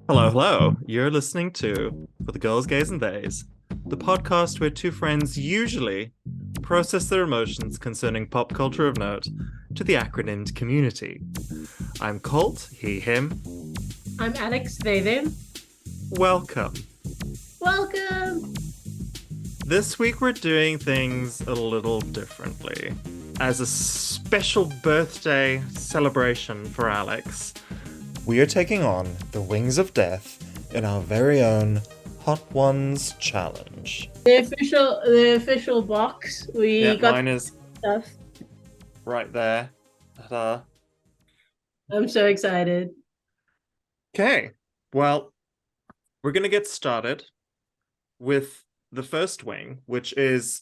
Hello, hello. You're listening to For the Girls, Gays, and Theys, the podcast where two friends usually process their emotions concerning pop culture of note to the acronymed community. I'm Colt, he, him. I'm Alex, they, them. Welcome. Welcome! This week we're doing things a little differently. As a special birthday celebration for Alex, we are taking on the Wings of Death in our very own Hot Ones challenge. The official box. We got Mine is stuff. right there. Ta-da. I'm so excited. Okay, well, we're going to get started with the first wing, which is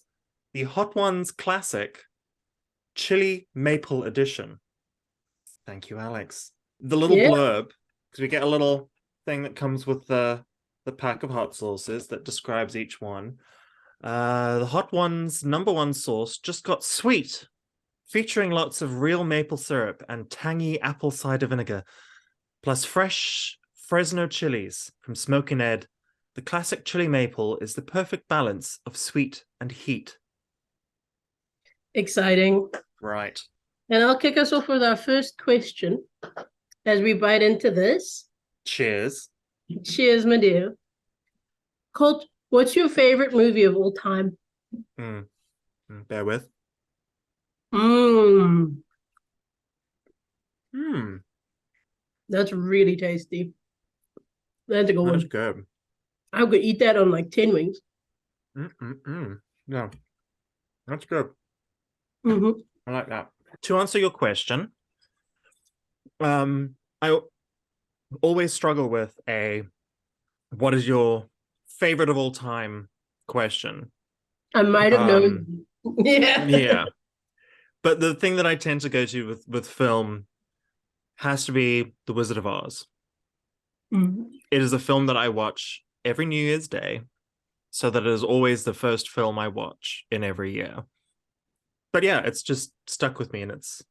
the Hot Ones Classic Chili Maple Edition. Thank you, Alex. The little blurb, because we get a little thing that comes with the pack of hot sauces that describes each one. The Hot Ones #1 sauce just got sweet, featuring lots of real maple syrup and tangy apple cider vinegar, plus fresh Fresno chilies from Smokin' Ed. The classic chili maple is the perfect balance of sweet and heat. Exciting. Right. And I'll kick us off with our first question as we bite into this. Cheers. Cheers, my dear. Colt, what's your favorite movie of all time? Bear with. That's really tasty. That's a good one. That's good. I could eat that on like 10 wings. Yeah, that's good. Mm-hmm. I like that. To answer your question, I always struggle with what is your favorite of all time question. I might have known. Yeah. But the thing that I tend to go to with film has to be The Wizard of Oz. Mm-hmm. It is a film that I watch every New Year's Day, so that it is always the first film I watch in every year. But yeah, it's just stuck with me, and it's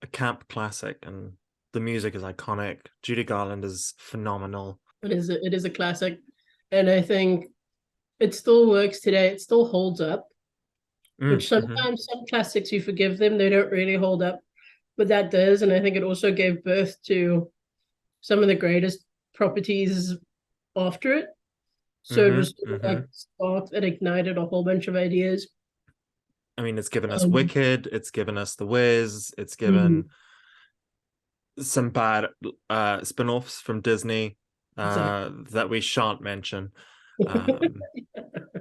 a camp classic, and the music is iconic. Judy Garland is phenomenal. It is a classic, and I think it still works today. It still holds up, which sometimes some classics you forgive them, they don't really hold up, but that does. And I think it also gave birth to some of the greatest properties after it. So it was like spark that ignited a whole bunch of ideas. I mean, it's given us Wicked, it's given us The Wiz, it's given some bad spin-offs from Disney that we shan't mention.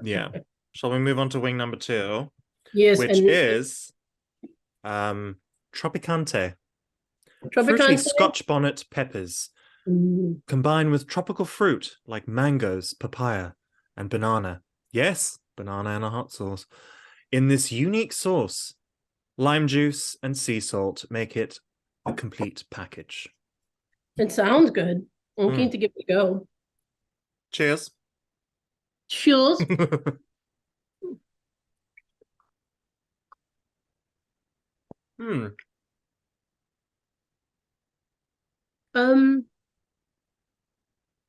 Yeah. Shall we move on to wing number 2? Yes, which is Tropiqanté. Fruity Scotch bonnet peppers combined with tropical fruit like mangoes, papaya, and banana. Yes, banana in a hot sauce. In this unique sauce, lime juice and sea salt make it a complete package. It sounds good. I'm keen to give it a go. Cheers. Cheers.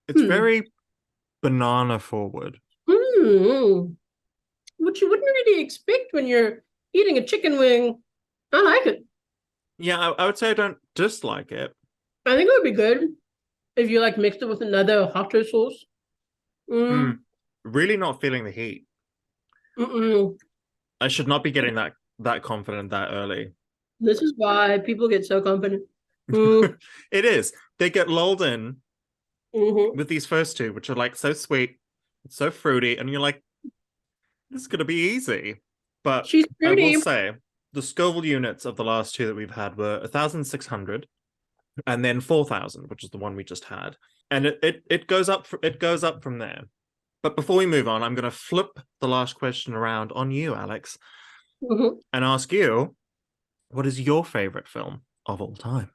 It's very banana forward. Which you wouldn't really expect when you're eating a chicken wing. I like it. Yeah, I would say I don't dislike it. I think it would be good if you like mixed it with another hotter sauce. Really not feeling the heat. I should not be getting that confident that early. This is why people get so confident. It is. They get lulled in with these first two, which are like so sweet, so fruity, and you're like, this is gonna be easy. But I will say the Scoville units of the last two that we've had were 1,600 and then 4,000, which is the one we just had. And it goes up from there. But before we move on, I'm going to flip the last question around on you, Alex, and ask you, what is your favorite film of all time?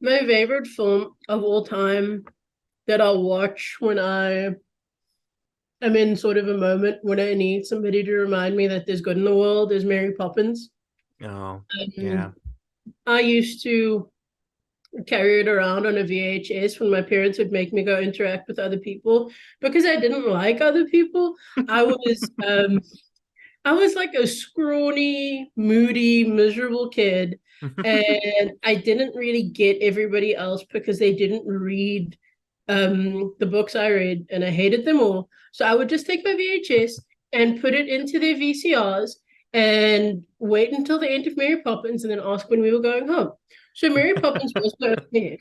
My favorite film of all time that I'll watch when I am in sort of a moment when I need somebody to remind me that there's good in the world is Mary Poppins. Oh, yeah. I used to carry it around on a VHS when my parents would make me go interact with other people because I didn't like other people. I was I was like a scrawny, moody, miserable kid. And I didn't really get everybody else because they didn't read the books I read, and I hated them all. So I would just take my VHS and put it into their VCRs and wait until the end of Mary Poppins and then ask when we were going home. So Mary Poppins was there.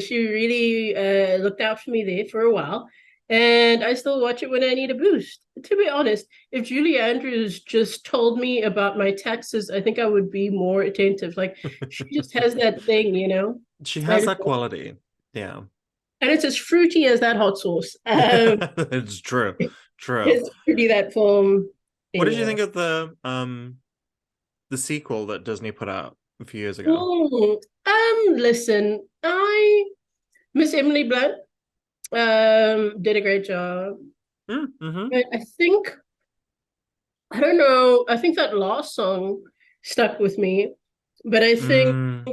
She really looked out for me there for a while. And I still watch it when I need a boost. To be honest, if Julie Andrews just told me about my taxes, I think I would be more attentive. Like she just has that thing, you know. She has that quality. Yeah. And it's as fruity as that hot sauce. It's true. True. It's fruity that film. What did you Yeah. think of the sequel that Disney put out a few years ago? Listen, Miss Emily Blunt did a great job. Mm-hmm. But I don't know, I think that last song stuck with me. But I think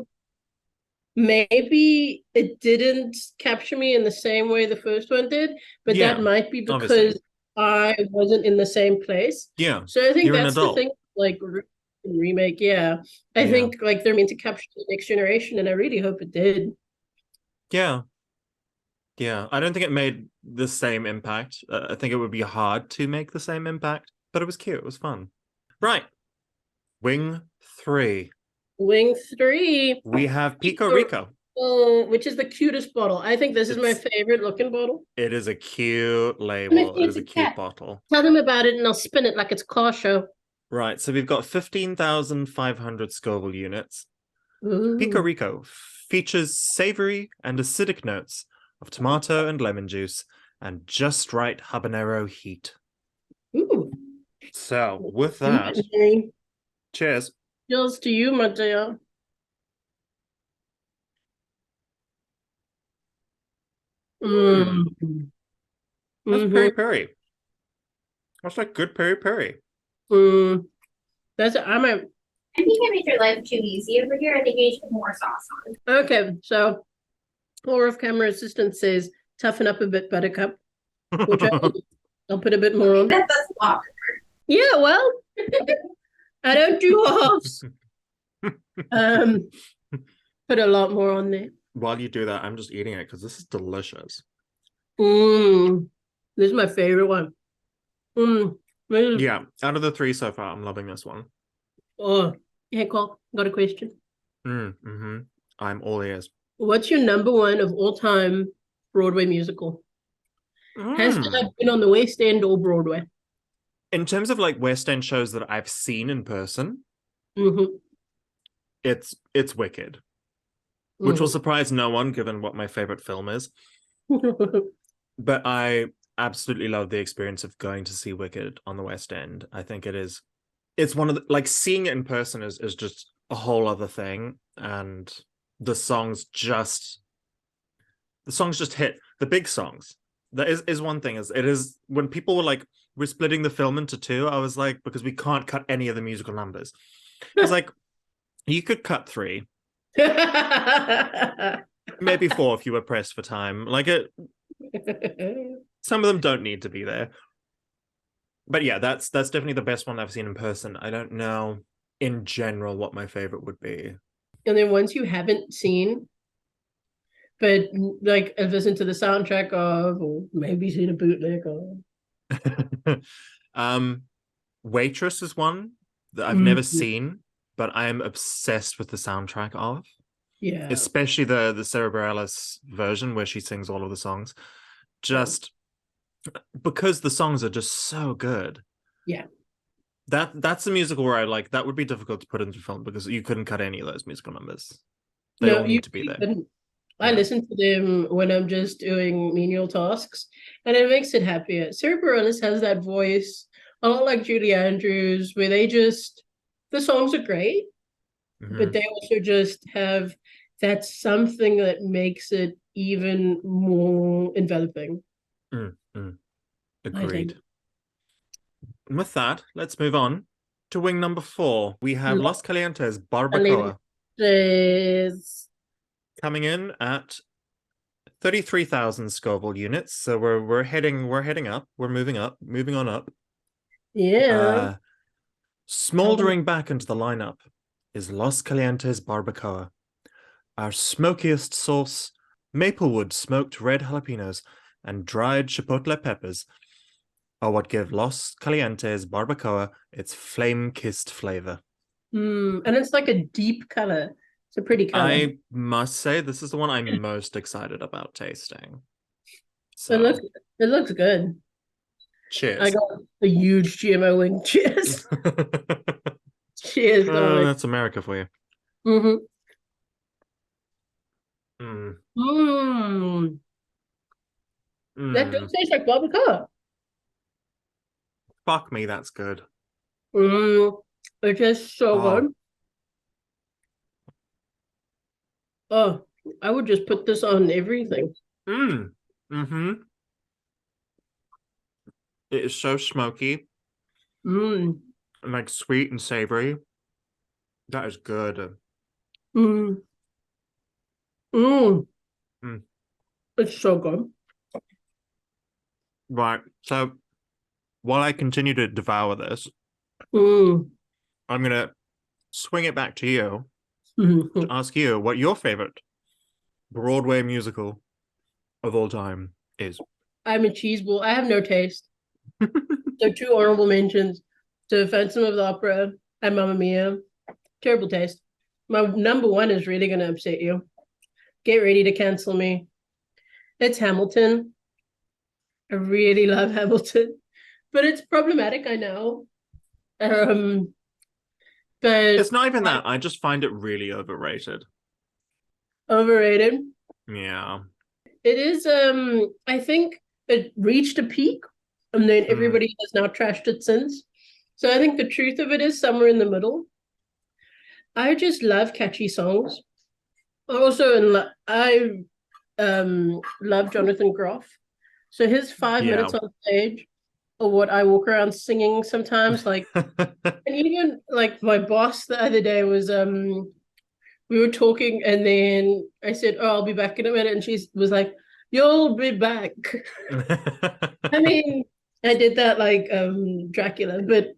maybe it didn't capture me in the same way the first one did, but Yeah, that might be obviously. because I wasn't in the same place. Yeah, So I think you're an that's the adult. thing, like remake. Yeah, I Yeah. think like they're meant to capture the next generation, and I really hope it did. Yeah. Yeah. I don't think it made the same impact. I think it would be hard to make the same impact, but it was cute. It was fun. Right. Wing 3. Wing 3, We have Pico Rico. which is the cutest bottle. I think this is my It's favorite looking bottle. it is a cute Let me label. see, It it's is a a cute cat. bottle. Tell them about it, and I'll spin it like it's car show. Right. So we've got 15,500 Scoville units. Piko Ooh. Riko features savory and acidic notes of tomato and lemon juice and just right habanero heat. Ooh. So, with that, cheers. Cheers to you, my dear. Mm, Mm. that's peri Mm-hmm. peri. That's like good peri peri. Mm. That's I'm a I think I made your life too easy over here. I think you need to put more sauce on. okay. So, off camera assistant says, "Toughen up a bit, Buttercup," which I'll put a bit more on. That's a lot. Yeah, well, I don't do halves. Put a lot more on there. While you do that, I'm just eating it because this is delicious. This is my favorite one. Yeah, out of the 3 so far, I'm loving this one. Oh, hey, Cole, got a question. Mm-hmm. I'm all ears. What's your number one of all time Broadway musical? Has that been on the West End or Broadway? In terms of like West End shows that I've seen in person, it's Wicked, which will surprise no one given what my favorite film is. But I absolutely love the experience of going to see Wicked on the West End. I think it's one of the, like seeing it in person is just a whole other thing, and the songs just hit. The big songs, that is one thing. Is it is when people were like, we're splitting the film into 2, I was like, because we can't cut any of the musical numbers. I was like, you could cut 3, maybe 4 if you were pressed for time. Like it, some of them don't need to be there. But yeah, that's definitely the best one I've seen in person. I don't know in general what my favorite would be. And then ones you haven't seen, but like I've listened to the soundtrack of, or maybe seen a bootleg of. Waitress is one that I've never seen, but I am obsessed with the soundtrack of. Yeah. Especially the Cerebralis version where she sings all of the songs. Just because the songs are just so good. Yeah. That's a musical where I like that would be difficult to put into film because you couldn't cut any of those musical numbers. They all need to be there. I listen to them when I'm just doing menial tasks, and it makes it happier. Sarah Bareilles has that voice, a lot like Julie Andrews, where the songs are great, but they also just have that something that makes it even more enveloping. Agreed. And with that, let's move on to wing number 4. We have Los Calientes Barbacoa. coming in at 33,000 Scoville units. So we're heading up. We're moving on up. Yeah. Smoldering back into the lineup is Los Calientes Barbacoa. Our smokiest sauce, maplewood smoked red jalapenos, and dried chipotle peppers are what give Los Calientes Barbacoa its flame-kissed flavor. And it's like a deep color. It's a pretty color. I must say, this is the one I'm most excited about tasting. So It looks good. cheers. I got a huge GMO wing. Cheers. Cheers, darling. That's America for you. Mm-hmm. That does taste like barbacoa. Fuck me, that's good. It tastes so good. Oh, I would just put this on everything. It is so smoky. And like sweet and savory. That is good. It's so good. Right. So while I continue to devour this, I'm gonna swing it back to you to ask you what your favorite Broadway musical of all time is. I'm a cheese ball. I have no taste. So 2 honorable mentions to Phantom of the Opera and Mamma Mia. Terrible taste. My number 1 is really going to upset you. Get ready to cancel me. It's Hamilton. I really love Hamilton, but it's problematic, I know. But it's not even that. I just find it really overrated. Overrated? Yeah. It is, I think it reached a peak and then everybody has now trashed it since. So I think the truth of it is somewhere in the middle. I just love catchy songs. I love Jonathan Groff. So his 5 minutes on stage are what I walk around singing sometimes. Like, and even like my boss the other day was we were talking and then I said, "Oh, I'll be back in a minute," and she was like, "You'll be back." I mean, I did that like Dracula, but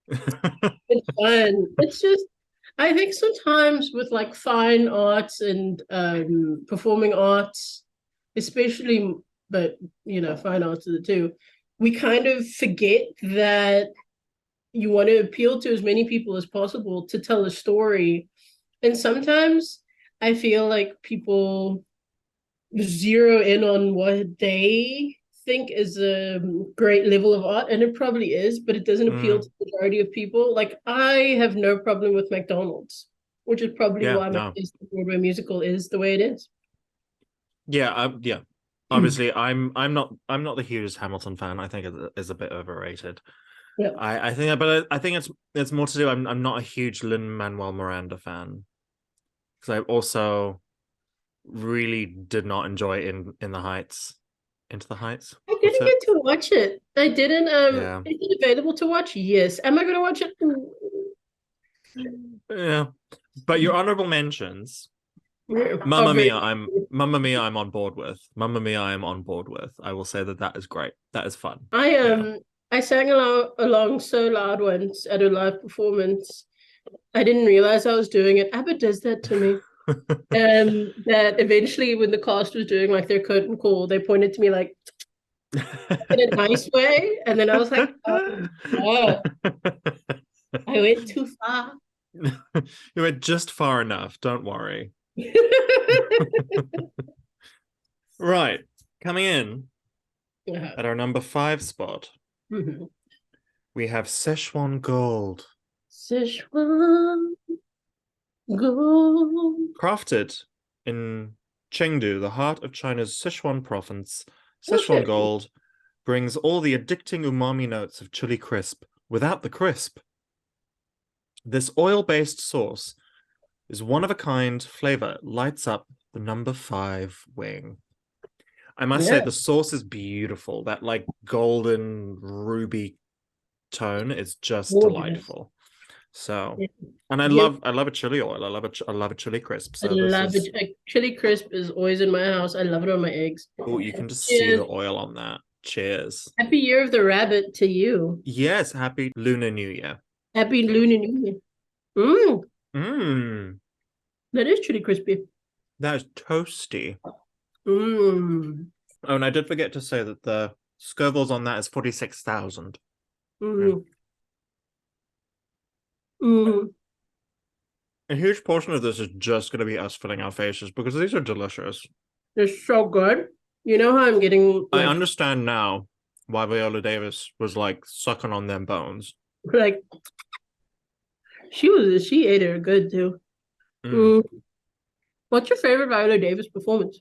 it's fun. It's just I think sometimes with like fine arts and performing arts, especially, but fine arts are the two, we kind of forget that you want to appeal to as many people as possible to tell a story. And sometimes I feel like people zero in on what they think is a great level of art, and it probably is, but it doesn't appeal to the majority of people. Like, I have no problem with McDonald's, which is probably why my taste in Broadway musical is the way it is. Yeah. Obviously, I'm not the hugest Hamilton fan. I think it is a bit overrated. Yeah. I think it's more to do. I'm not a huge Lin-Manuel Miranda fan, because I also really did not enjoy In the Heights. Into the Heights. I didn't get to watch it. I didn't. Yeah. Is it available to watch? Yes. Am I going to watch it? Yeah. But your honorable mentions. Mamma Mia, I'm on board with. Mamma Mia, I am on board with. I will say that is great. That is fun. I sang along so loud once at a live performance. I didn't realize I was doing it. ABBA does that to me. That eventually when the cast was doing like their curtain call, they pointed to me like in a nice way. And then I was like, oh, yeah. I went too far. You went just far enough. Don't worry. Right. Coming in at our number 5 spot, we have Sichuan Gold. Sichuan Gold. Crafted in Chengdu, the heart of China's Sichuan province, Sichuan Gold brings all the addicting umami notes of chili crisp without the crisp. This oil-based sauce is one-of-a-kind flavor, lights up the number 5 wing. I must say, the sauce is beautiful. That like golden ruby tone is just delightful. So, Yeah. and I love a chili oil. I love a chili crisp. I So this love is it. A chili crisp is always in my house. I love it on my eggs. oh, you can just see Cheers. the oil on that. Cheers. Happy Year of the Rabbit to you. Yes, happy Lunar New Year. Happy Lunar New Year. Mmm, Mmm, that is chili crispy. that is toasty. Mmm. Oh, and I did forget to say that the Scovilles on that is 46,000. Mmm. Mmm. A huge portion of this is just going to be us filling our faces because these are delicious. They're so good. You know how I'm getting I understand now why Viola Davis was like sucking on them bones. like she ate her good too. Mm. What's your favorite Viola Davis performance?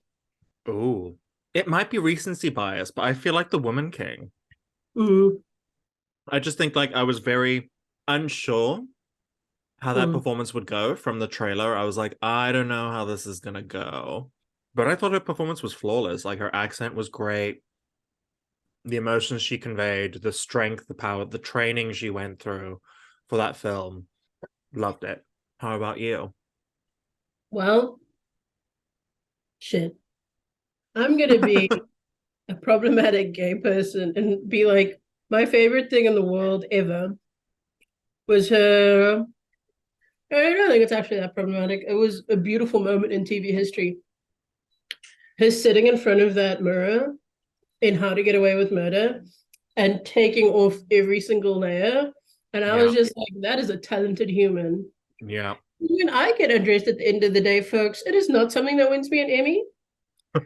Oh, it might be recency bias, but I feel like the Woman King. Mm. I just think like I was very unsure how that performance would go from the trailer. I was like, I don't know how this is gonna go. But I thought her performance was flawless. Like her accent was great. The emotions she conveyed, the strength, the power, the training she went through for that film. Loved it. How about you? Well, shit. I'm gonna be a problematic gay person and be like, my favorite thing in the world ever was her. I don't think it's actually that problematic. It was a beautiful moment in TV history. Her sitting in front of that mirror in How to Get Away with Murder and taking off every single layer. And I was just like, that is a talented human. Yeah. When I get undressed at the end of the day, folks, it is not something that wins me an Emmy. For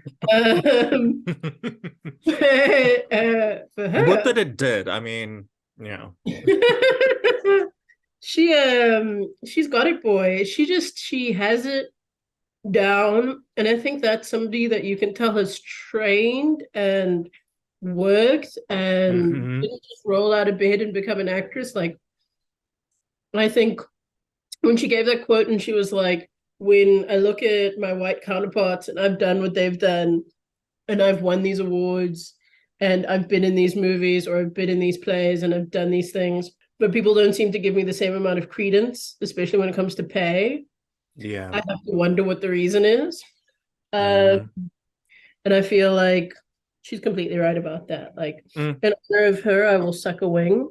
her. What that it did. I mean, yeah. She's got it, boy. She has it down. And I think that's somebody that you can tell has trained and worked and didn't just roll out of bed and become an actress. Like, I think when she gave that quote and she was like, when I look at my white counterparts and I've done what they've done and I've won these awards and I've been in these movies or I've been in these plays and I've done these things, but people don't seem to give me the same amount of credence, especially when it comes to pay. Yeah. I have to wonder what the reason is. And I feel like she's completely right about that. Like, in honor of her, I will suck a wing.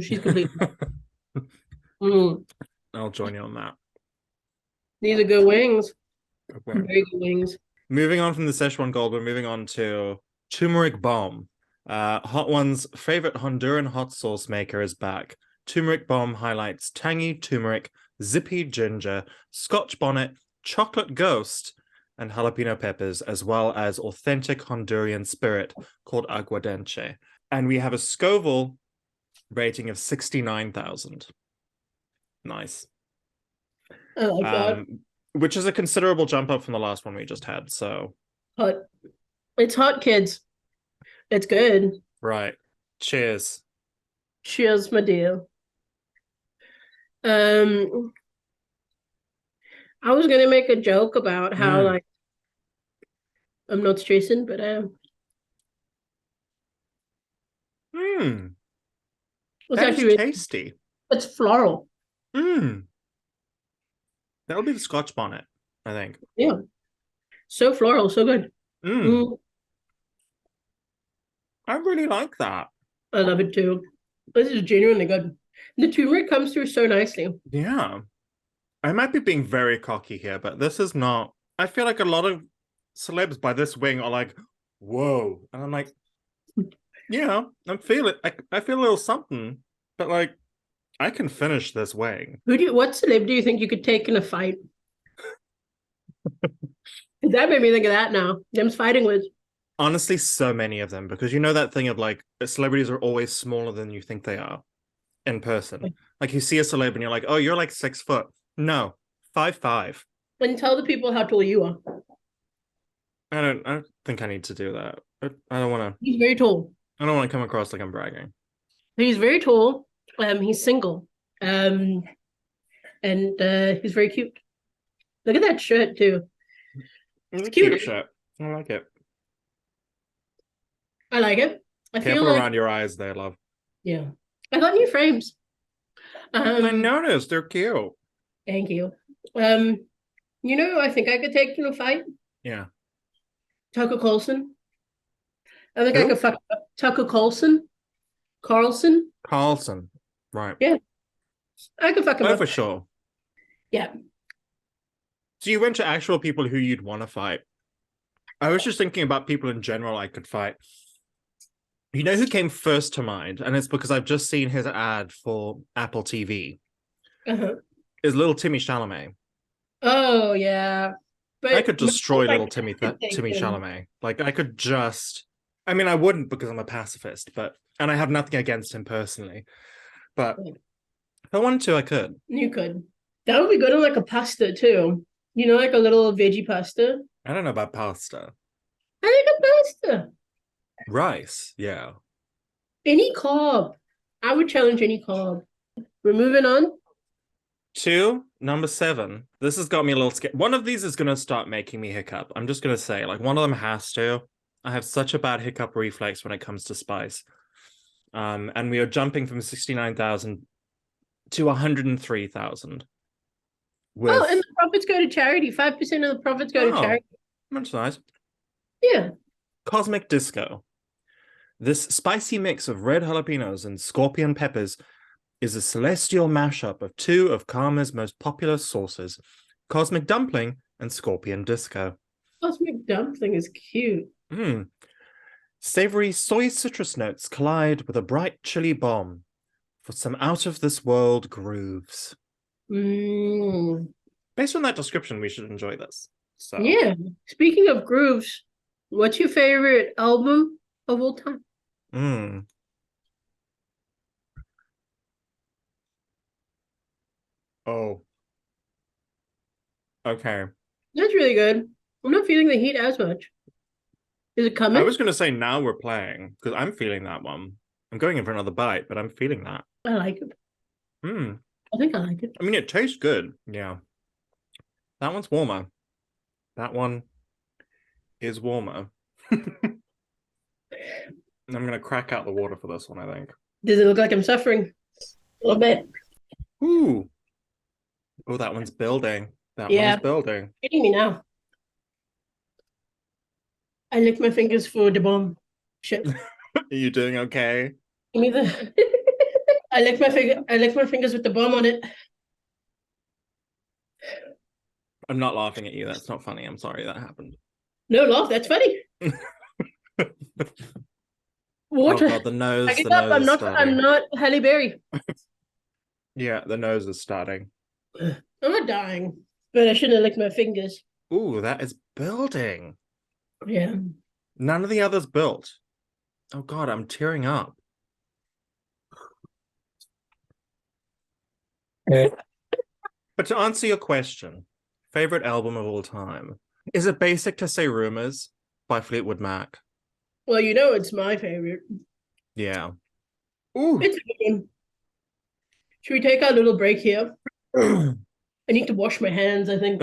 She's completely I'll join you on that. These are good wings. Okay. Very good wings. Moving on from the Sichuan Gold, we're moving on to Turmeric Bomb. Hot One's favorite Honduran hot sauce maker is back. Turmeric Bomb highlights tangy turmeric, zippy ginger, Scotch bonnet, chocolate ghost, and jalapeno peppers, as well as authentic Honduran spirit called aguardiente. And we have a Scoville rating of 69,000. Nice. I like that. Which is a considerable jump up from the last one we just had. So Hot. It's hot, kids. It's good. right. Cheers. Cheers, my dear. I was gonna make a joke about how like I'm not stressing, but I am. It's That actually is really tasty. It's floral. That'll be the Scotch bonnet, I think. Yeah. So floral, so good. I really like that. I love it too. This is genuinely good. The turmeric comes through so nicely. Yeah. I might be being very cocky here, but this is not. I feel like a lot of celebs by this wing are like, whoa. And I'm like, yeah, I feel a little something, but like, I can finish this wing. What celeb do you think you could take in a fight? That made me think of that now. Them's fighting with. Honestly, so many of them, because you know that thing of like, celebrities are always smaller than you think they are in person. Like you see a celeb and you're like, oh, you're like 6 foot. No, 5'5". And tell the people how tall you are. I don't think I need to do that. I don't want to. He's very tall. I don't want to come across like I'm bragging. He's very tall. He's single. And he's very cute. Look at that shirt too. It's a cute shirt. I like it. I like it. I Careful feel like around your eyes there, love. yeah. I got new frames. I noticed they're cute. Thank you. I think I could take in a fight. Yeah. Tucker Carlson. I think I Who? could fuck up Tucker Carlson. Carlson. Carlson. Right. Yeah. I could fuck him Oh, up. for sure. Yeah. So you went to actual people who you'd want to fight. I was just thinking about people in general I could fight. You know who came first to mind? And it's because I've just seen his ad for Apple TV. Uh-huh. Is little Timmy Chalamet. Oh yeah. But I could destroy little Timmy take him. Chalamet. Like I could just. I mean, I wouldn't because I'm a pacifist, and I have nothing against him personally. But if I wanted to, I could. You could. That would be good on like a pasta too. Like a little veggie pasta. I don't know about pasta. I think a pasta. Rice, yeah. Any carb. I would challenge any carb. We're moving on. 2, number 7. This has got me a little scared. One of these is going to start making me hiccup. I'm just going to say, like, one of them has to. I have such a bad hiccup reflex when it comes to spice. And we are jumping from 69,000 to 103,000. Oh, and the profits go to charity. 5% of the profits go to charity. That's nice. Yeah. Cosmic Disco. This spicy mix of red jalapenos and scorpion peppers is a celestial mashup of 2 of Karma's most popular sauces, Cosmic Dumpling and Scorpion Disco. Cosmic Dumpling is cute. Savory soy citrus notes collide with a bright chili bomb for some out-of-this-world grooves. Based on that description, we should enjoy this. So yeah. Speaking of grooves, what's your favorite album of all time? Oh. Okay. That's really good. I'm not feeling the heat as much. Is it coming? I was going to say now we're playing, because I'm feeling that one. I'm going in for another bite, but I'm feeling that. I like it. I think I like it. I mean, it tastes good. Yeah. That one's warmer. That one is warmer. I'm going to crack out the water for this one, I think. Does it look like I'm suffering? A little bit. Ooh. Oh, that one's building. That one's building. Hitting me now. I licked my fingers for the bomb. Shit. Are you doing okay? Give me the I licked my fingers with the bomb on it. I'm not laughing at you. That's not funny. I'm sorry that happened. No laugh, that's funny. Water. Oh God, the nose. I'm not Halle Berry. Yeah, the nose is starting. I'm not dying, but I shouldn't have licked my fingers. Ooh, that is building. Yeah. None of the others built. Oh God, I'm tearing up. But to answer your question, favorite album of all time, is it basic to say Rumors by Fleetwood Mac? Well, it's my favorite. Yeah. Ooh. It's a good one. Should we take our little break here? I need to wash my hands, I think.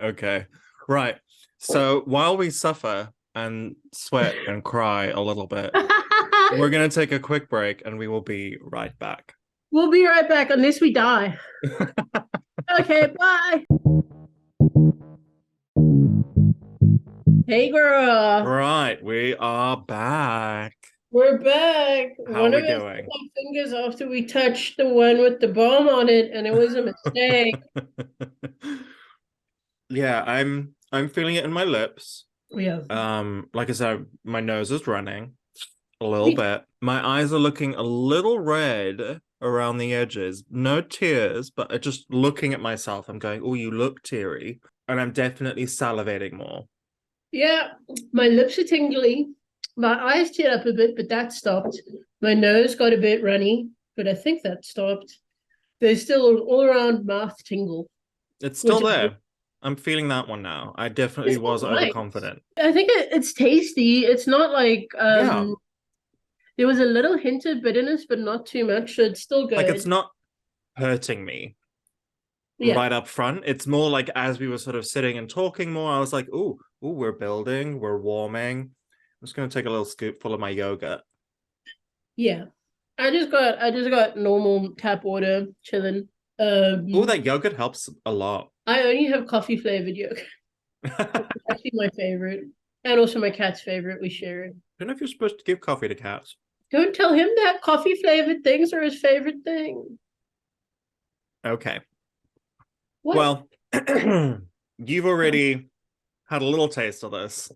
Okay. Right. So while we suffer and sweat and cry a little bit, we're going to take a quick break and we will be right back. We'll be right back unless we die. Okay, bye. Hey, girl. Right, we are back. We're back. How are we doing? Fingers after we touched the one with the bomb on it, and it was a mistake. Yeah, I'm feeling it in my lips. Yeah. Like I said, my nose is running a little bit. My eyes are looking a little red around the edges. No tears, but just looking at myself, I'm going, oh, you look teary. And I'm definitely salivating more. Yeah, my lips are tingly. My eyes teared up a bit, but that stopped. My nose got a bit runny, but I think that stopped. There's still an all-around mouth tingle. It's still there. I'm feeling that one now. I definitely was overconfident. I think it's tasty. It's not like there was a little hint of bitterness, but not too much, so it's still good. Like it's not hurting me right up front. It's more like as we were sort of sitting and talking more, I was like, ooh, we're building, we're warming. I'm just going to take a little scoop full of my yogurt. Yeah. I just got normal tap water chilling. Oh, that yogurt helps a lot. I only have coffee flavored yogurt. It's actually my favorite. And also my cat's favorite. We share it. I don't know if you're supposed to give coffee to cats. Don't tell him that coffee flavored things are his favorite thing. Okay. What? Well, you've already had a little taste of this,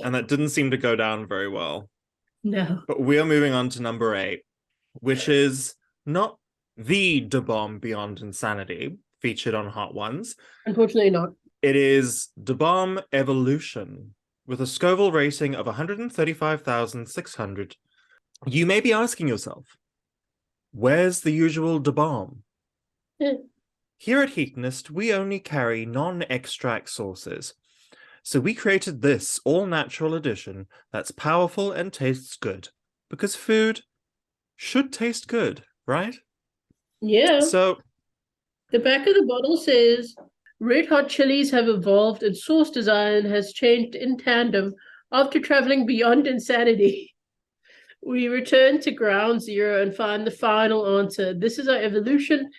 and that didn't seem to go down very well. No. But we are moving on to number 8, which is not the Da Bomb Beyond Insanity featured on Hot Ones. Unfortunately not. It is Da Bomb Evolution with a Scoville rating of 135,600. You may be asking yourself, where's the usual Da Bomb? Here at Heatonist, we only carry non-extract sources. So we created this all-natural edition that's powerful and tastes good. Because food should taste good, right? Yeah. So the back of the bottle says, Red Hot chilies have evolved and sauce design has changed in tandem after traveling beyond insanity. We return to ground zero and find the final answer. This is our evolution,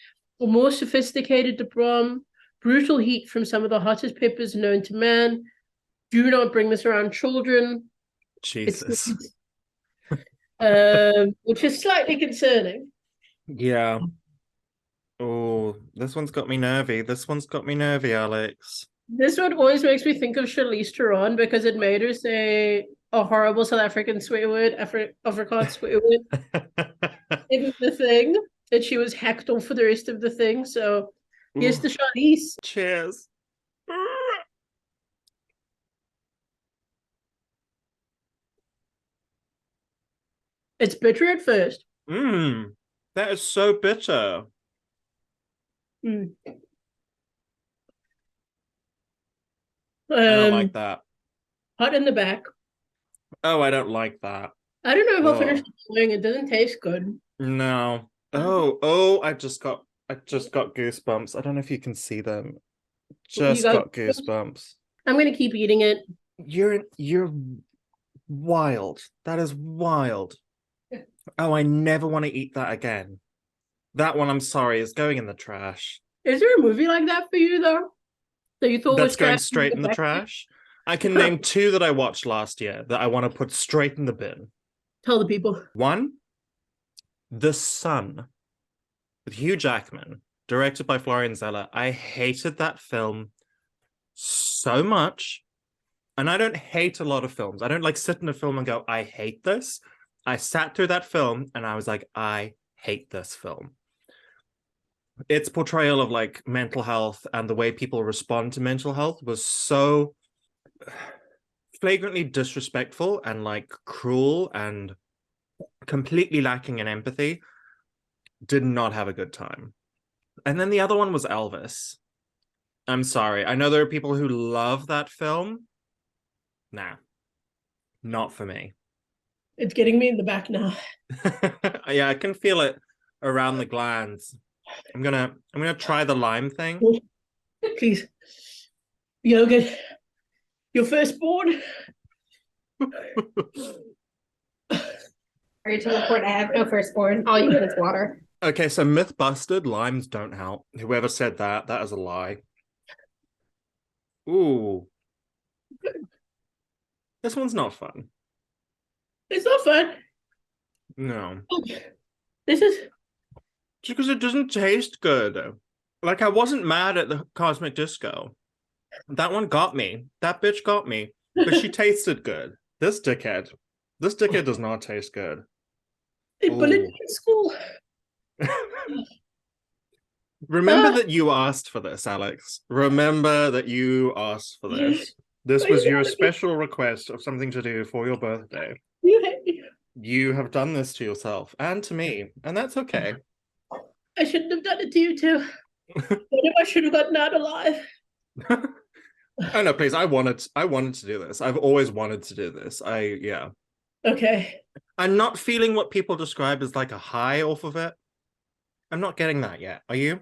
a more sophisticated Da Bomb, brutal heat from some of the hottest peppers known to man. Do not bring this around children. Jesus. Which is slightly concerning. Yeah. Oh, this one's got me nervy. This one's got me nervy, Alex. This one always makes me think of Charlize Theron because it made her say a horrible South African swear word, Afrikaans swear word. It was the thing that she was hacked off for the rest of the thing. So here's the Charlize. Cheers. It's bitter at first. That is so bitter. I don't like that. Hot in the back. Oh, I don't like that. I don't know if I'll finish enjoying it. Doesn't taste good. No. Oh, I just got goosebumps. I don't know if you can see them. Just got goosebumps. I'm gonna keep eating it. You're wild. That is wild. Oh, I never want to eat that again. That one, I'm sorry, is going in the trash. Is there a movie like that for you, though? That you thought that's going straight in the trash? I can name 2 that I watched last year that I want to put straight in the bin. Tell the people. 1, The Sun, with Hugh Jackman, directed by Florian Zeller. I hated that film so much. And I don't hate a lot of films. I don't like sit in a film and go, I hate this. I sat through that film and I was like, I hate this film. Its portrayal of like mental health and the way people respond to mental health was so flagrantly disrespectful and like cruel and completely lacking in empathy. Did not have a good time. And then the other one was Elvis. I'm sorry. I know there are people who love that film. Nah, not for me. It's getting me in the back now. Yeah, I can feel it around the glands. I'm gonna try the lime thing. Please. Yogurt. Your firstborn. Sorry to report, I have no firstborn. All you get is water. Okay, so myth busted, limes don't help. Whoever said that is a lie. Ooh. This one's not fun. It's not fun. No. This is... Just because it doesn't taste good. Like, I wasn't mad at the Cosmic Disco. That one got me. That bitch got me. But she tasted good. This dickhead does not taste good. They bullied me in school. Remember that you asked for this, Alex. Remember that you asked for this. This was your special request of something to do for your birthday. You hate me. You have done this to yourself and to me, and that's okay. I shouldn't have done it to you too. What if I should have gotten out alive? Oh no, please. I wanted to do this. I've always wanted to do this. Yeah. Okay. I'm not feeling what people describe as like a high off of it. I'm not getting that yet. Are you?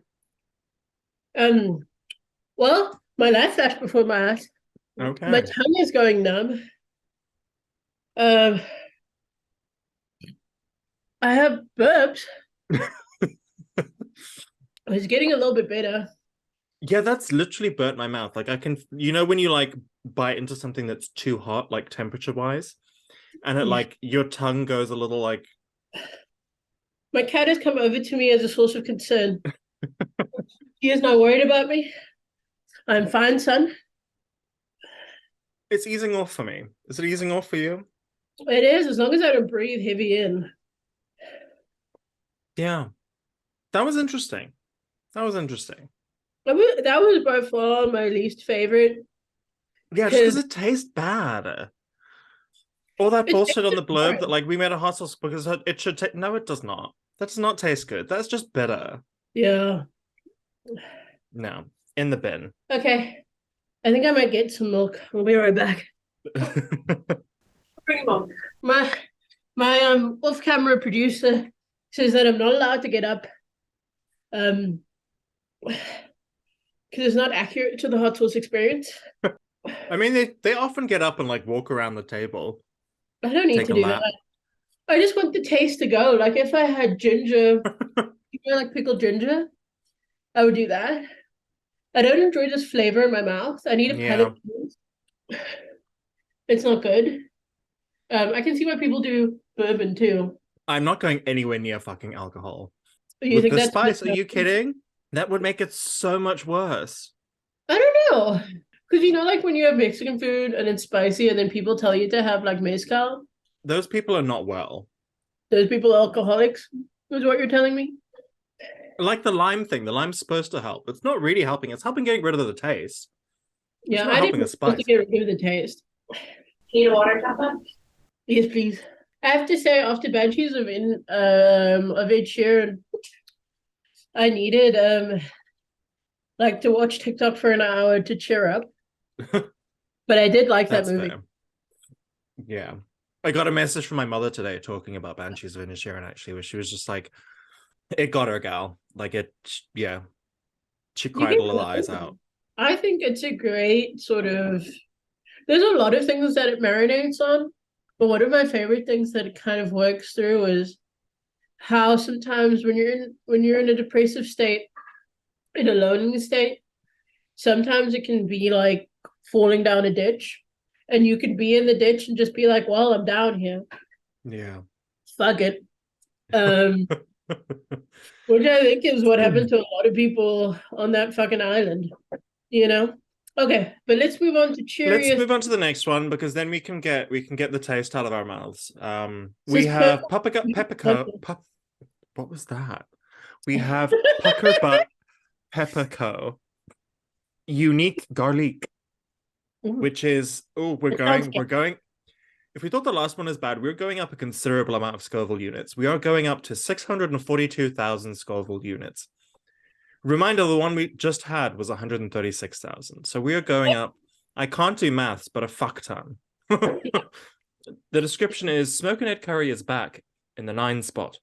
Well, my life flashed before my eyes. Okay. My tongue is going numb. I have burps. It's getting a little bit better. Yeah, that's literally burnt my mouth. Like I can, when you like bite into something that's too hot, like temperature wise, and it like your tongue goes a little like. My cat has come over to me as a source of concern. He is not worried about me. I'm fine, son. It's easing off for me. Is it easing off for you? It is, as long as I don't breathe heavy in. Yeah. That was interesting. That was interesting. That was by far my least favorite. Yeah, just because it tastes bad. All that bullshit on the blurb that like we made a hot sauce because it should take. No, it does not. That does not taste good. That's just bitter. Yeah. No, in the bin. Okay. I think I might get some milk. I'll be right back. Bring milk. My off-camera producer says that I'm not allowed to get up. Because it's not accurate to the hot sauce experience. I mean, they often get up and like walk around the table. I don't need to do that. I just want the taste to go. Like if I had ginger, like pickled ginger, I would do that. I don't enjoy this flavor in my mouth. I need a palate cleanse. It's not good. I can see why people do bourbon too. I'm not going anywhere near fucking alcohol. You With think the that's spice, are you kidding? That would make it so much worse. I don't know. Because like when you have Mexican food and it's spicy and then people tell you to have like mezcal. Those people are not well. Those people are alcoholics, is what you're telling me? Like the lime thing. The lime's supposed to help. It's not really helping. It's helping getting rid of the taste. Yeah, I didn't supposed to get rid of the taste. Need a water top up? Yes, please. I have to say, after Banshees of Ed Sheeran, I needed like to watch TikTok for an hour to cheer up. But I did like that movie. Fair. Yeah. I got a message from my mother today talking about Banshees of Inisherin, actually, where she was just like, it got her, gal. Like it, yeah. She cried little eyes out. I think it's a great sort of, there's a lot of things that it marinates on, but one of my favorite things that it kind of works through is how sometimes when you're in a depressive state, in a loneliness state, sometimes it can be like falling down a ditch, and you could be in the ditch and just be like, well, I'm down here. Yeah. Fuck it. Which I think is what happened to a lot of people on that fucking island, Okay, but let's move on to cheeriest. Let's move on to the next one because then we can get the taste out of our mouths. We have Pepperco. What was that? We have Pucker Butt Pepperco Unique Garlique, which is we're going. If we thought the last one is bad, we're going up a considerable amount of Scoville units. We are going up to 642,000 Scoville units. Reminder, the one we just had was 136,000. So we are going up, I can't do maths, but a fuck ton. The description is, Smokin' Ed Curry is back in the 9 spot.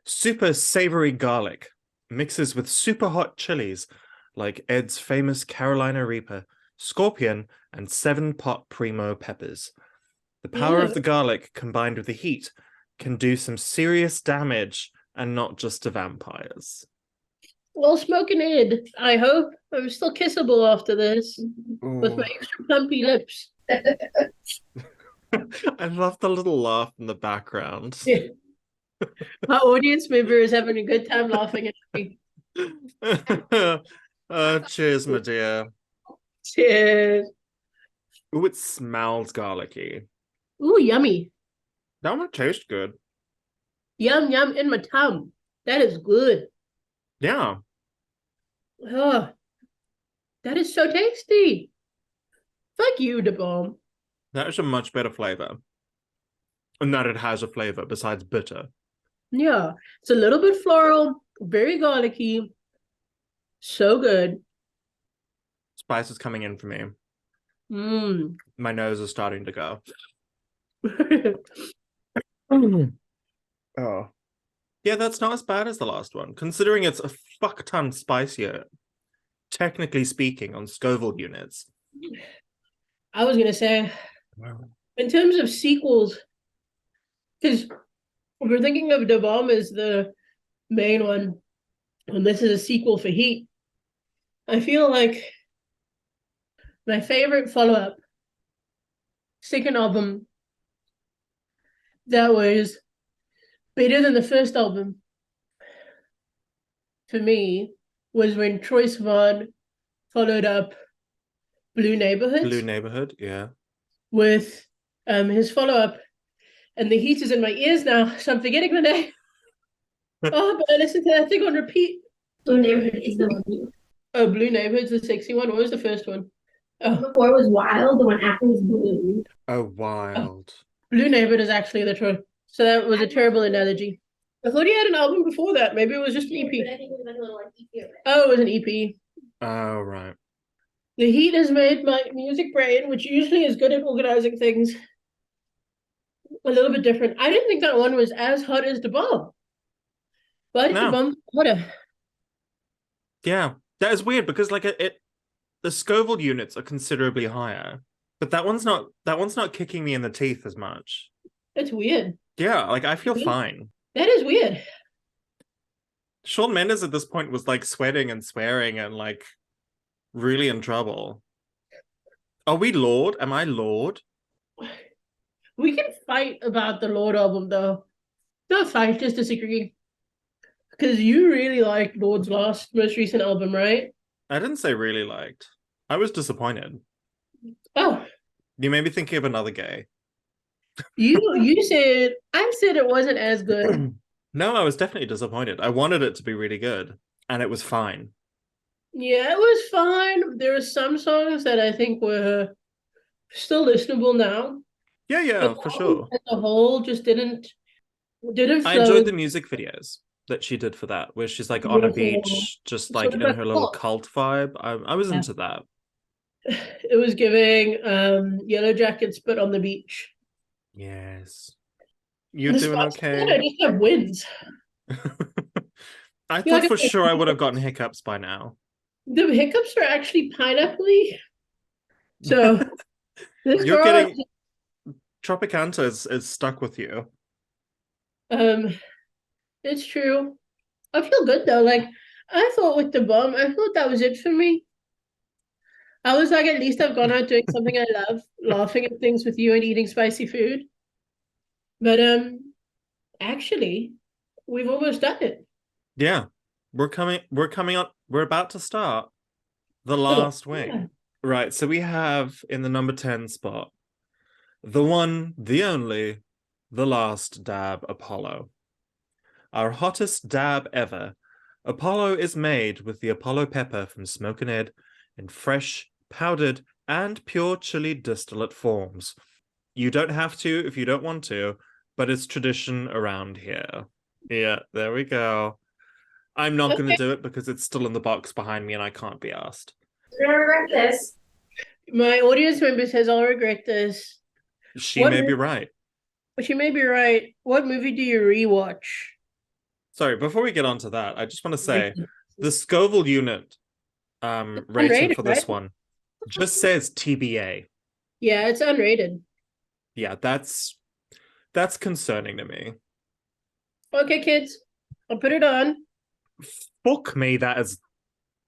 Super savory garlic mixes with super hot chilies like Ed's famous Carolina Reaper, Scorpion, and 7-pot Primo peppers. The power of the garlic combined with the heat can do some serious damage and not just to vampires. Well, Smokin' Ed, I hope I'm still kissable after this with my extra plumpy lips. I love the little laugh in the background. Yeah. My audience member is having a good time laughing at me. Cheers, my dear. Cheers. Ooh, it smells garlicky. Ooh, yummy. That one tastes good. Yum, yum in my tongue. That is good. Yeah. Oh, that is so tasty. Fuck you, Da Bomb. That is a much better flavor. And that it has a flavor besides bitter. Yeah. It's a little bit floral, very garlicky. So good. Spice is coming in for me. Mmm. My nose is starting to go. Oh. Yeah, that's not as bad as the last one, considering it's a fuck ton spicier, technically speaking, on Scoville units. I was going to say, in terms of sequels, because If we're thinking of the Bomb as the main one, and this is a sequel for Heat, I feel like my favorite follow-up second album that was better than the first album for me was when Troye Sivan followed up Blue Neighborhoods Blue Neighborhood, yeah. with his follow-up, and the heat is in my ears now, so I'm forgetting the name. Oh, but I listened to that thing on repeat. Blue Neighborhood is the one. Oh, Blue Neighborhood's the sexy one. What was the first one? Oh, Before was Wild, the one after was Blue. Oh, Wild. Blue Neighborhood is actually the Troy. So that was a terrible analogy. I thought he had an album before that. Maybe it was just an EP. I think it was like a little like EP. Oh, it was an EP. Oh, right. The heat has made my music brain, which usually is good at organizing things, a little bit different. I didn't think that one was as hot as the Bomb. But the Bomb hotter. Yeah, that is weird because like the Scoville units are considerably higher, but that one's not kicking me in the teeth as much. It's weird. Yeah, like I feel fine. That is weird. Shawn Mendes at this point was like sweating and swearing and like really in trouble. Are we Lord? Am I Lord? We can fight about the Lord album though. Not fight, just disagree. Because you really liked Lord's most recent album, right? I didn't say really liked. I was disappointed. Oh. You made me think of another gay. You said I said it wasn't as good. No, I was definitely disappointed. I wanted it to be really good, and it was fine. Yeah, it was fine. There were some songs that I think were still listenable now. Yeah, for sure. As a whole, just didn't flow. I enjoyed the music videos that she did for that, where she's like on a beach, just like in her little cult vibe. I was into that. It was giving Yellow Jackets but on the beach. Yes. You're doing okay? I just have wins. I thought for sure I would have gotten hiccups by now. The hiccups are actually pineapple-y. So you're getting Tropiqanté is stuck with you. It's true. I feel good though. Like I thought with the Bomb, I thought that was it for me. I was like, at least I've gone out doing something I love, laughing at things with you and eating spicy food. But actually, we've almost done it. Yeah. We're coming up, we're about to start the last wing. Right, so we have in the number 10 spot the one, the only, the last dab Apollo. Our hottest dab ever. Apollo is made with the Apollo pepper from Smokin' Ed in fresh, powdered, and pure chili distillate forms. You don't have to if you don't want to, but it's tradition around here. Yeah, there we go. I'm not going to do it because it's still in the box behind me and I can't be asked. You're gonna regret this. My audience member says I'll regret this. She may be right. She may be right. What movie do you rewatch? Sorry, before we get on to that, I just want to say the Scoville unit rating unrated, for this one just says TBA. Yeah, it's unrated. Yeah, that's concerning to me. Okay, kids, I'll put it on. Fuck me, that is...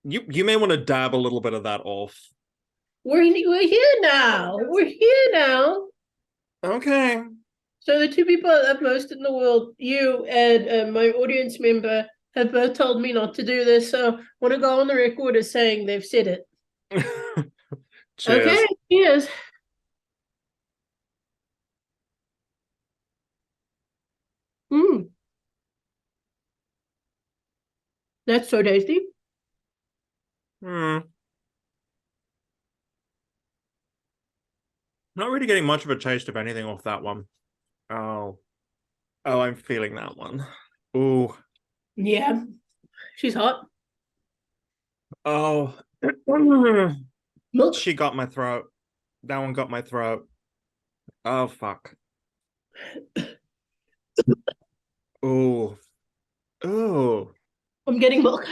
You may want to dab a little bit of that off. We're here now. We're here now. Okay. So the two people I love most in the world, you and my audience member, have both told me not to do this. So I want to go on the record as saying they've said it. Cheers. Okay, cheers. That's so tasty. Not really getting much of a taste of anything off that one. Oh, I'm feeling that one. Ooh. Yeah, she's hot. Oh. Milk. She got my throat. That one got my throat. Oh, fuck. Ooh. Ooh. I'm getting milk.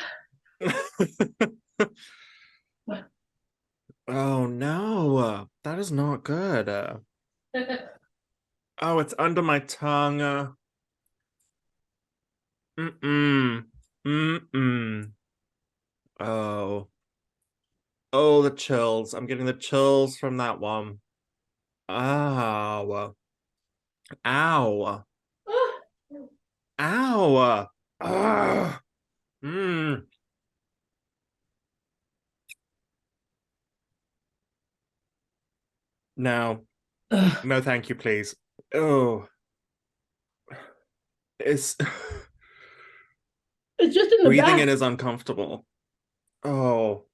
Oh, no. That is not good. Oh, it's under my tongue. Mm-mm. Mm-mm. Oh. Oh, the chills. I'm getting the chills from that one. Ow. Ow. Ah, Ow. Ah. Mm. No. ah. No, thank you, please. Oh. It's It's just in the breathing back. in is uncomfortable. Oh.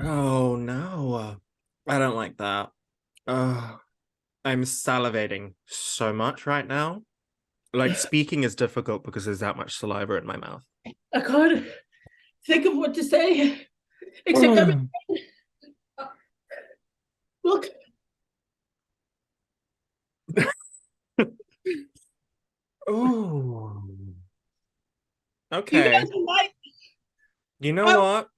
Oh no. I don't like that. Oh. I'm salivating so much right now. Like speaking is difficult because there's that much saliva in my mouth. I can't think of what to say. Except look, Oh. you Okay. guys are right. You know Oh, what?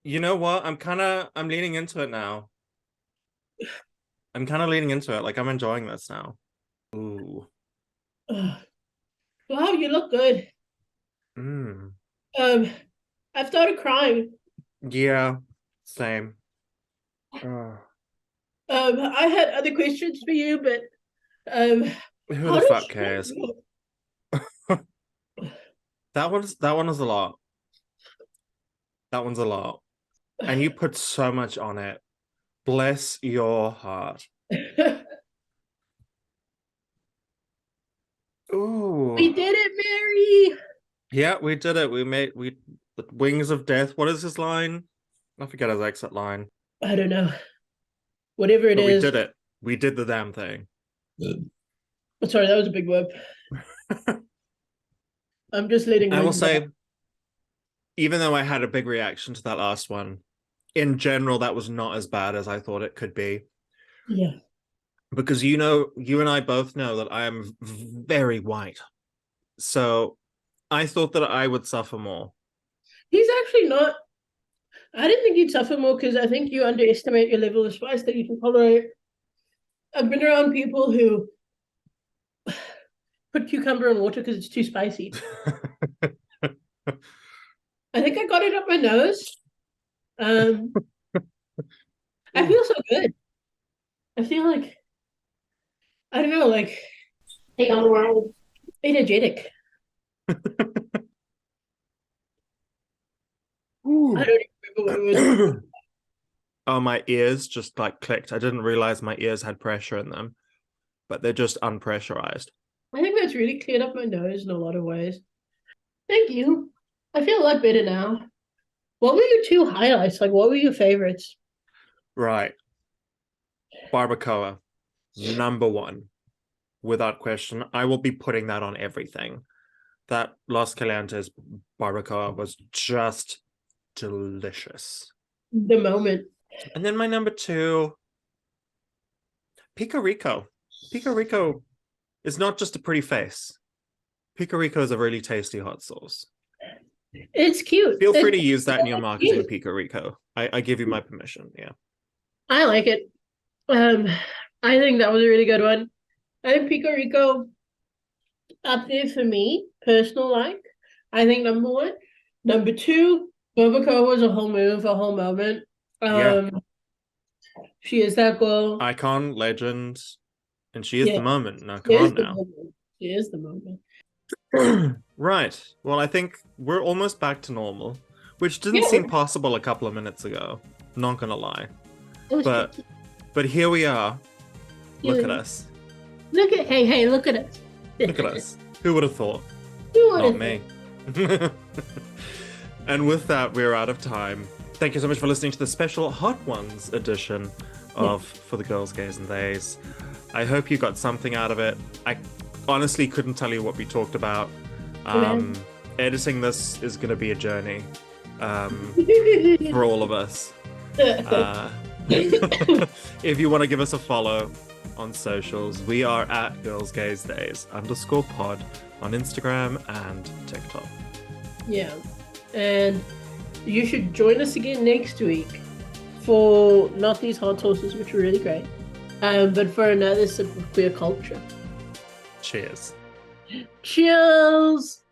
You know what? I'm leaning into it now. I'm kind of leaning into it. Like I'm enjoying this now. Ooh. wow, you look good. Mm. Um, I've started crying. Yeah. Same. Oh. I had other questions for you, but um, Who how the does fuck shrimp cares? look? That one is a lot. That one's a lot. And you put so much on it. Bless your heart. Ooh. We did it, Mary. Yeah, we did it. We the wings of death. What is his line? I forget his exit line. I don't know. Whatever it But we is. did it. We did the damn thing. Oh, sorry, that was a big word. I'm just letting I will words out. say, even though I had a big reaction to that last one, in general, that was not as bad as I thought it could be. Yeah. Because you know, you and I both know that I am very white. So I thought that I would suffer more. He's actually not. I didn't think he'd suffer more because I think you underestimate your level of spice that you can tolerate. I've been around people who put cucumber in water because it's too spicy. I think I got it up my nose. Um, I feel so good. I feel like I don't know, like Take on the world. energetic. I don't even remember what it was. Oh, my ears just like clicked. I didn't realize my ears had pressure in them, but they're just unpressurized. I think that's really cleared up my nose in a lot of ways. Thank you. I feel a lot better now. What were your two highlights? Like, what were your favorites? Right. Barbacoa, number one, without question. I will be putting that on everything. That Los Calientes barbacoa was just delicious. The moment. And then my number two, Piko Riko. Piko Riko is not just a pretty face. Piko Riko is a really tasty hot sauce. It's cute. Feel free to It's use that in your marketing, cute. Piko Riko. I give you my permission. Yeah. I like it. Um, I think that was a really good one. I think Pico Rico up there for me, personal like. I think number one. Number two, Bobako was a whole move, a whole moment. Yeah. She is that girl. Icon, legend, and she is Yeah, the moment. Now, she come is on the now. moment. She is the moment. Right. Well, I think we're almost back to normal, which didn't Yeah, seem possible a couple of minutes ago. Not gonna lie. it was But tricky. but here we are. Look at Yeah. us. Look at hey, look at us. Look at us. Who would have thought? You would Not have me. And with that, we're out of time. Thank you so much for listening to the special Hot Ones edition of For the Girls, Gays, and Theys. I hope you got something out of it. I honestly couldn't tell you what we talked about. Editing this is going to be a journey for all of us. If you want to give us a follow on socials, we are at Girls Gays Days _pod on Instagram and TikTok. Yeah. And you should join us again next week for not these hot sauces, which are really great, but for another sip of queer culture. Cheers. Cheers!